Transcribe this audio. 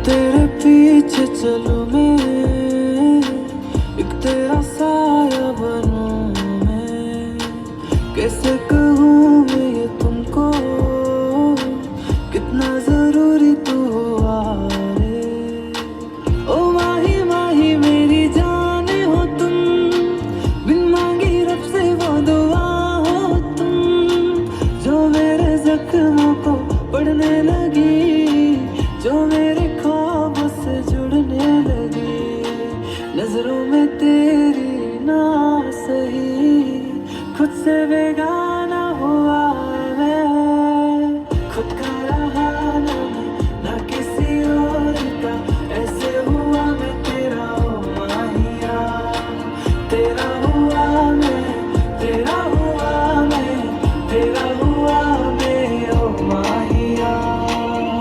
तेरे पीछे चलूं मैं, एक तेरा साया बनूं मैं। कैसे कहूँ मैं ये तुमको, कितना जरूरी तू हुआ रे। ओ माही माही मेरी जान हो तुम, बिन मांगी रब से वो दुआ हो तुम, जो मेरे जख्मों को पढ़ने लगे।